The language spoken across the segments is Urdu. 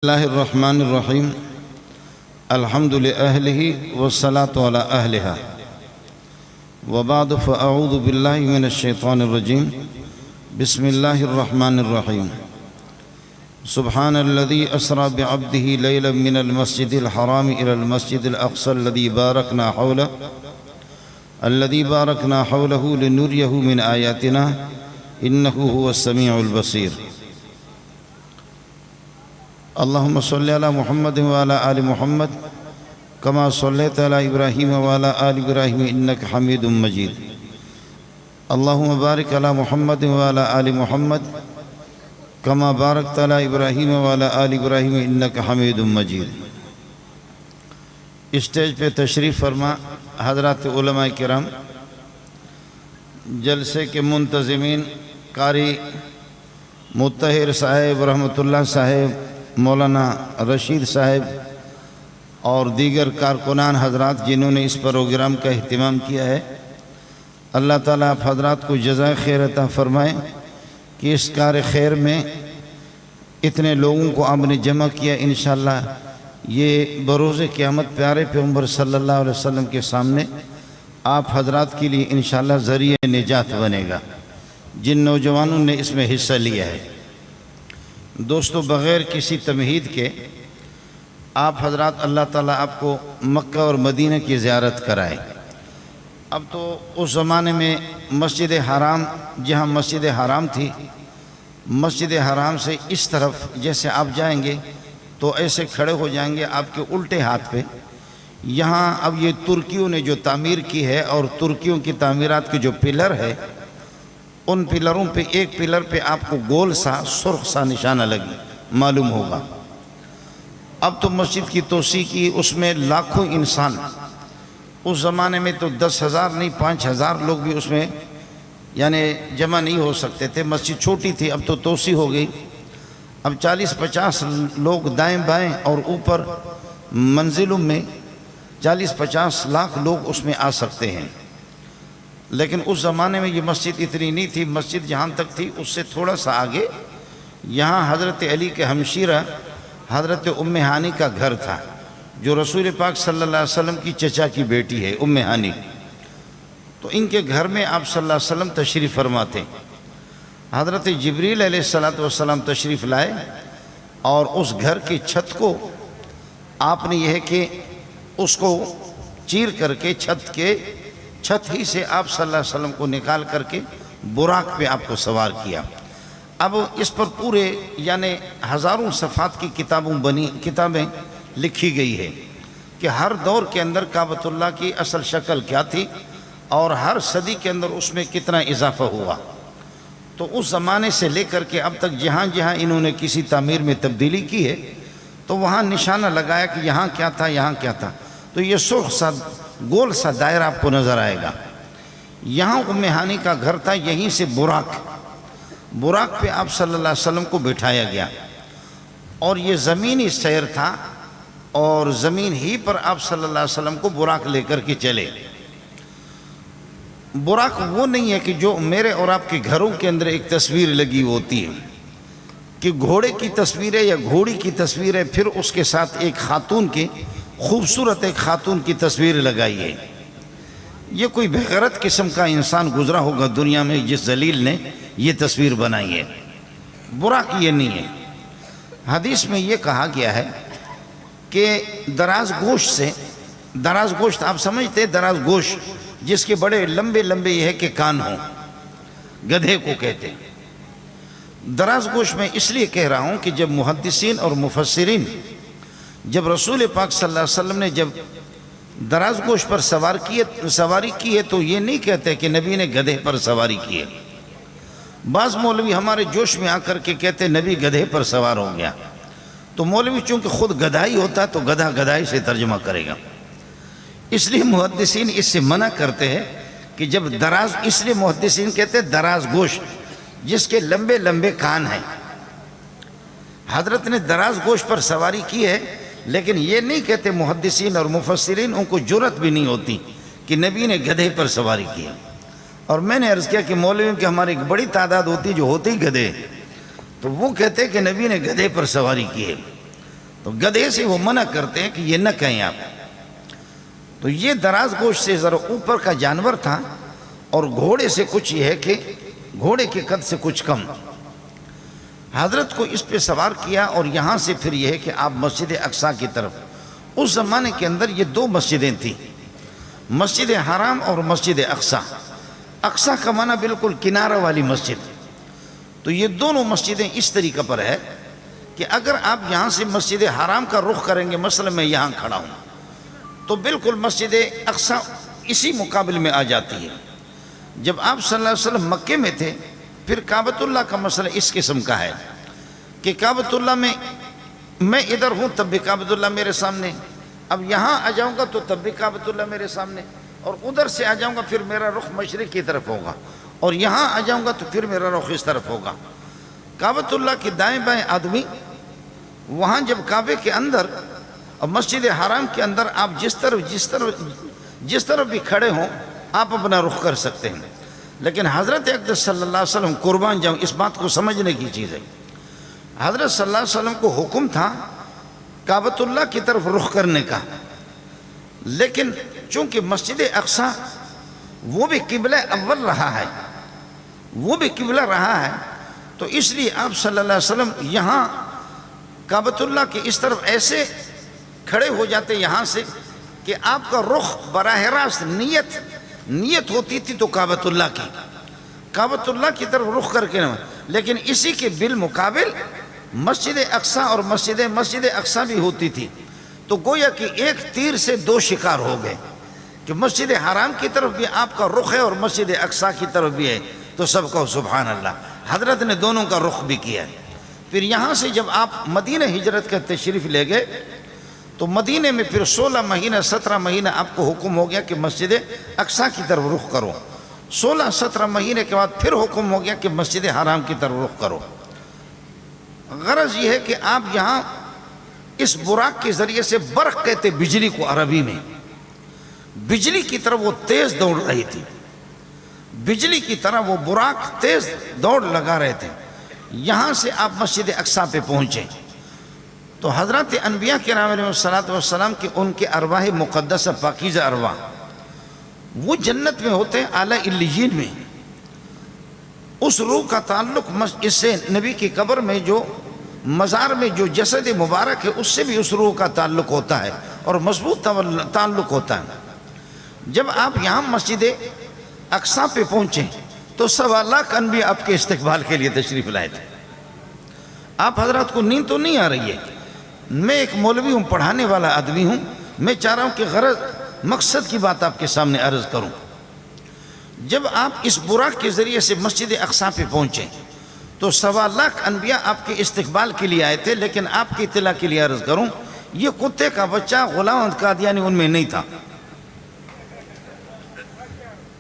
اللہ الرحمن الرحیم الحمد لأہلہ والصلاة علی اہلہا وبعد فاعوذ باللہ من الشیطان الرجیم بسم اللہ الرحمن الرحیم سبحان الذي اسرى بعبده ليلا من المسجد الحرام الى المسجد الاقصى الذي باركنا حوله لنريه من آیاتنا انه هو السمیع البصیر اللهم صل على محمد وعلى آل محمد كما صليت على إبراهيم وعلى آل إبراهيم إنك حميد مجيد اللهم بارك على محمد وعلى آل محمد كما باركت على إبراهيم وعلى آل إبراهيم إنك حميد مجيد اسٹیج پہ تشریف فرما حضرات علماء کرام، جلسے کے منتظمین، قاری مطہر صاحب رحمۃ اللہ صاحب، مولانا رشید صاحب اور دیگر کارکنان حضرات جنہوں نے اس پروگرام کا اہتمام کیا ہے، اللہ تعالیٰ آپ حضرات کو جزائے خیر عطا فرمائیں کہ اس کار خیر میں اتنے لوگوں کو آپ نے جمع کیا۔ انشاءاللہ یہ بروز قیامت پیارے پیغمبر صلی اللہ علیہ وسلم کے سامنے آپ حضرات کے لیے انشاءاللہ ذریعہ نجات بنے گا جن نوجوانوں نے اس میں حصہ لیا ہے۔ دوستو، بغیر کسی تمہید کے آپ حضرات اللہ تعالیٰ آپ کو مکہ اور مدینہ کی زیارت کرائے۔ اب تو اس زمانے میں مسجد حرام، جہاں مسجد حرام تھی، مسجد حرام سے اس طرف جیسے آپ جائیں گے تو ایسے کھڑے ہو جائیں گے آپ کے الٹے ہاتھ پہ۔ یہاں اب یہ ترکیوں نے جو تعمیر کی ہے اور ترکیوں کی تعمیرات کے جو پلر ہے، ان پلروں پہ ایک پلر پہ آپ کو گول سا سرخ سا نشانہ لگی معلوم ہوگا۔ اب تو مسجد کی توسیع کی، اس میں لاکھوں انسان، اس زمانے میں تو 10,000 نہیں 5,000 لوگ بھی اس میں یعنی جمع نہیں ہو سکتے تھے۔ مسجد چھوٹی تھی، اب تو توسیع ہو گئی، اب 40-50 لوگ دائیں بائیں اور اوپر منزلوں میں 40-50 لاکھ لوگ اس میں آ سکتے ہیں۔ لیکن اس زمانے میں یہ مسجد اتنی نہیں تھی۔ مسجد جہاں تک تھی اس سے تھوڑا سا آگے یہاں حضرت علی کے ہمشیرہ حضرت ام ہانی کا گھر تھا، جو رسول پاک صلی اللہ علیہ وسلم کی چچا کی بیٹی ہے ام ہانی۔ تو ان کے گھر میں آپ صلی اللہ علیہ وسلم تشریف فرماتے، حضرت جبریل علیہ السلام تشریف لائے اور اس گھر کی چھت کو آپ نے یہ ہے کہ اس کو چیر کر کے چھت ہی سے آپ صلی اللہ علیہ وسلم کو نکال کر کے براق پہ آپ کو سوار کیا۔ اب اس پر پورے یعنی ہزاروں صفحات کی کتابیں لکھی گئی ہے کہ ہر دور کے اندر کعبۃ اللہ کی اصل شکل کیا تھی اور ہر صدی کے اندر اس میں کتنا اضافہ ہوا۔ تو اس زمانے سے لے کر کے اب تک جہاں جہاں انہوں نے کسی تعمیر میں تبدیلی کی ہے تو وہاں نشانہ لگایا کہ یہاں کیا تھا یہاں کیا تھا۔ تو یہ سرخ سا گول سا دائرہ آپ کو نظر آئے گا۔ یہاں ام ہانی کا گھر تھا، یہیں سے براق پہ آپ صلی اللہ علیہ وسلم کو بٹھایا گیا اور یہ زمینی سیر تھا اور زمین ہی پر آپ صلی اللہ علیہ وسلم کو براق لے کر کے چلے۔ براق وہ نہیں ہے کہ جو میرے اور آپ کے گھروں کے اندر ایک تصویر لگی ہوتی ہے کہ گھوڑے کی تصویر ہے یا گھوڑی کی تصویر ہے، پھر اس کے ساتھ ایک خاتون کی خوبصورت ایک خاتون کی تصویر لگائی ہے۔ یہ کوئی بغیرت قسم کا انسان گزرا ہوگا دنیا میں جس ذلیل نے یہ تصویر بنائی ہے۔ براق یہ نہیں ہے۔ حدیث میں یہ کہا گیا ہے کہ دراز گوشت آپ سمجھتے ہیں، دراز گوشت جس کے بڑے لمبے لمبے یہ ہے کہ کان ہوں، گدھے کو کہتے ہیں۔ دراز گوشت میں اس لیے کہہ رہا ہوں کہ جب محدثین اور مفسرین جب رسول پاک صلی اللہ علیہ وسلم نے جب دراز گوشت پر سواری کی ہے تو یہ نہیں کہتے کہ نبی نے گدھے پر سواری کی ہے۔ بعض مولوی ہمارے جوش میں آ کر کے کہتے نبی گدھے پر سوار ہو گیا، تو مولوی چونکہ خود گدھائی ہوتا تو گدھا گدھائی سے ترجمہ کرے گا، اس لیے محدثین اس سے منع کرتے ہیں کہ جب دراز، اس لیے محدثین کہتے ہیں دراز گوشت جس کے لمبے لمبے کان ہیں۔ حضرت نے دراز گوشت پر سواری کی ہے، لیکن یہ نہیں کہتے محدثین اور مفسرین، ان کو جرأت بھی نہیں ہوتی کہ نبی نے گدھے پر سواری کی ہے۔ اور میں نے عرض کیا کہ مولویوں کی ہماری ایک بڑی تعداد ہوتی جو ہوتی گدھے، تو وہ کہتے کہ نبی نے گدھے پر سواری کی ہے۔ تو گدھے سے وہ منع کرتے ہیں کہ یہ نہ کہیں آپ. تو یہ دراز گوشت سے ذرا اوپر کا جانور تھا اور گھوڑے سے کچھ یہ ہے کہ گھوڑے کے قد سے کچھ کم. حضرت کو اس پہ سوار کیا اور یہاں سے پھر یہ ہے کہ آپ مسجد اقصیٰ کی طرف. اس زمانے کے اندر یہ دو مسجدیں تھیں، مسجد حرام اور مسجد اقصیٰ. اقصیٰ کا معنی بالکل کنارہ والی مسجد. تو یہ دونوں مسجدیں اس طریقہ پر ہے کہ اگر آپ یہاں سے مسجد حرام کا رخ کریں گے، مثلا میں یہاں کھڑا ہوں تو بالکل مسجد اقصیٰ اسی مقابل میں آ جاتی ہے. جب آپ صلی اللہ علیہ وسلم مکے میں تھے پھر کعبۃ اللہ کا مسئلہ اس قسم کا ہے کہ کعبۃ اللہ میں ادھر ہوں تب بھی کعبۃ اللہ میرے سامنے، اب یہاں آ جاؤں گا تو تب بھی کعبۃ اللہ میرے سامنے، اور ادھر سے آ جاؤں گا پھر میرا رخ مشرق کی طرف ہوگا، اور یہاں آ جاؤں گا تو پھر میرا رخ اس طرف ہوگا. کعبۃ اللہ کے دائیں بائیں آدمی وہاں جب کعبے کے اندر اور مسجد حرام کے اندر آپ جس طرف بھی کھڑے ہوں آپ اپنا رخ کر سکتے ہیں. لیکن حضرت اقدس صلی اللہ علیہ وسلم قربان جاؤں اس بات کو سمجھنے کی چیز ہے. حضرت صلی اللہ علیہ وسلم کو حکم تھا کعبۃ اللہ کی طرف رخ کرنے کا، لیکن چونکہ مسجد اقصیٰ وہ بھی قبلہ اول رہا ہے، وہ بھی قبلہ رہا ہے، تو اس لیے آپ صلی اللہ علیہ وسلم یہاں کعبۃ اللہ کے اس طرف ایسے کھڑے ہو جاتے یہاں سے کہ آپ کا رخ براہ راست نیت ہوتی تھی تو کعبۃ اللہ کی طرف رخ کر کے، لیکن اسی کے بالمقابل مسجد اقصیٰ اور مسجد اقصیٰ بھی ہوتی تھی. تو گویا کہ ایک تیر سے دو شکار ہو گئے کہ مسجد حرام کی طرف بھی آپ کا رخ ہے اور مسجد اقصیٰ کی طرف بھی ہے. تو سب کو سبحان اللہ، حضرت نے دونوں کا رخ بھی کیا. پھر یہاں سے جب آپ مدینہ ہجرت کا تشریف لے گئے تو مدینہ میں پھر 16 مہینہ 17 مہینہ آپ کو حکم ہو گیا کہ مسجد اقصیٰ کی طرف رخ کرو. 16-17 مہینے کے بعد پھر حکم ہو گیا کہ مسجد حرام کی طرف رخ کرو. غرض یہ ہے کہ آپ یہاں اس براق کے ذریعے سے، برق کہتے بجلی کو عربی میں، بجلی کی طرح وہ تیز دوڑ رہی تھی، بجلی کی طرح وہ براق تیز دوڑ لگا رہے تھے. یہاں سے آپ مسجد اقصیٰ پہ پہنچے تو حضرت انبیاء کرام علیہ السلام کے ان کے ارواح مقدسہ پاکیزہ ارواح وہ جنت میں ہوتے ہیں، اعلیٰ علیین میں. اس روح کا تعلق اس سے نبی کی قبر میں جو مزار میں جو جسد مبارک ہے اس سے بھی اس روح کا تعلق ہوتا ہے اور مضبوط تعلق ہوتا ہے. جب آپ یہاں مسجد اقصیٰ پہ پہنچے تو 1.25 لاکھ انبیاء آپ کے استقبال کے لیے تشریف لائے تھے. آپ حضرات کو نیند تو نہیں آ رہی ہے؟ میں ایک مولوی ہوں، پڑھانے والا آدمی ہوں، میں چاہ رہا ہوں کہ غرض مقصد کی بات آپ کے سامنے عرض کروں. جب آپ اس براق کے ذریعے سے مسجد اقصیٰ پہ پہنچے تو 1.25 لاکھ انبیاء آپ کے استقبال کے لیے آئے تھے. لیکن آپ کی اطلاع کے لیے عرض کروں، یہ کتے کا بچہ غلام احمد قادیانی ان میں نہیں تھا.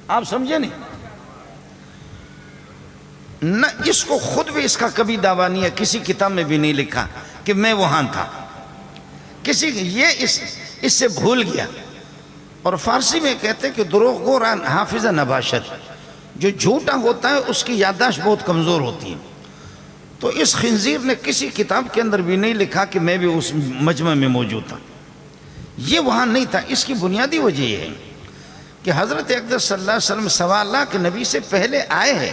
آپ سمجھے نہیں؟ نہ اس کو خود بھی اس کا کبھی دعویٰ نہیں ہے، کسی کتاب میں بھی نہیں لکھا کہ میں وہاں تھا. یہ اس سے بھول گیا. اور فارسی میں کہتے ہیں کہ دروغ گو حافظ نباشت، جو جھوٹا ہوتا ہے اس کی یادداشت بہت کمزور ہوتی ہے. تو اس خنزیر نے کسی کتاب کے اندر بھی نہیں لکھا کہ میں بھی اس مجمع میں موجود تھا. یہ وہاں نہیں تھا. اس کی بنیادی وجہ یہ ہے کہ حضرت اقدس صلی اللہ علیہ وسلم 1.25 لاکھ نبی سے پہلے آئے ہیں،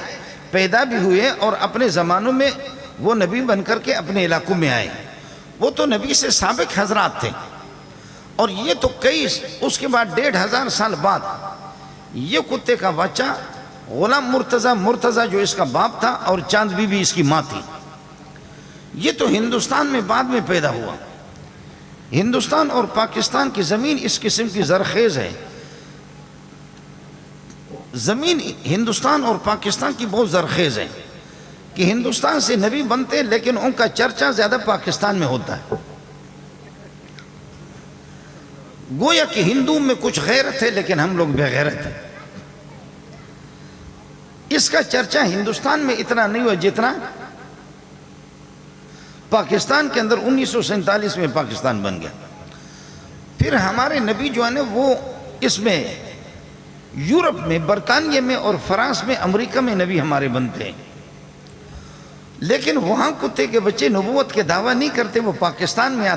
پیدا بھی ہوئے اور اپنے زمانوں میں وہ نبی بن کر کے اپنے علاقوں میں آئے. وہ تو نبی سے سابق حضرات تھے، اور یہ تو اس کے بعد 1500 سال بعد یہ کتے کا بچہ غلام مرتضیٰ جو اس کا باپ تھا اور چاند بی بی اس کی ماں تھی، یہ تو ہندوستان میں بعد میں پیدا ہوا. ہندوستان اور پاکستان کی زمین اس قسم کی زرخیز ہے. زمین ہندوستان اور پاکستان کی بہت زرخیز ہے کہ ہندوستان سے نبی بنتے لیکن ان کا چرچا زیادہ پاکستان میں ہوتا ہے. گویا کہ ہندو میں کچھ غیرت ہے لیکن ہم لوگ بے غیرت ہیں. اس کا چرچا ہندوستان میں اتنا نہیں ہوا جتنا پاکستان کے اندر 1947 میں پاکستان بن گیا. پھر ہمارے نبی جو ہے وہ اس میں یورپ میں، برطانیہ میں اور فرانس میں، امریکہ میں نبی ہمارے بنتے ہیں. لیکن وہاں کتے کے بچے نبوت کے دعویٰ نہیں کرتے، وہ پاکستان میں آتے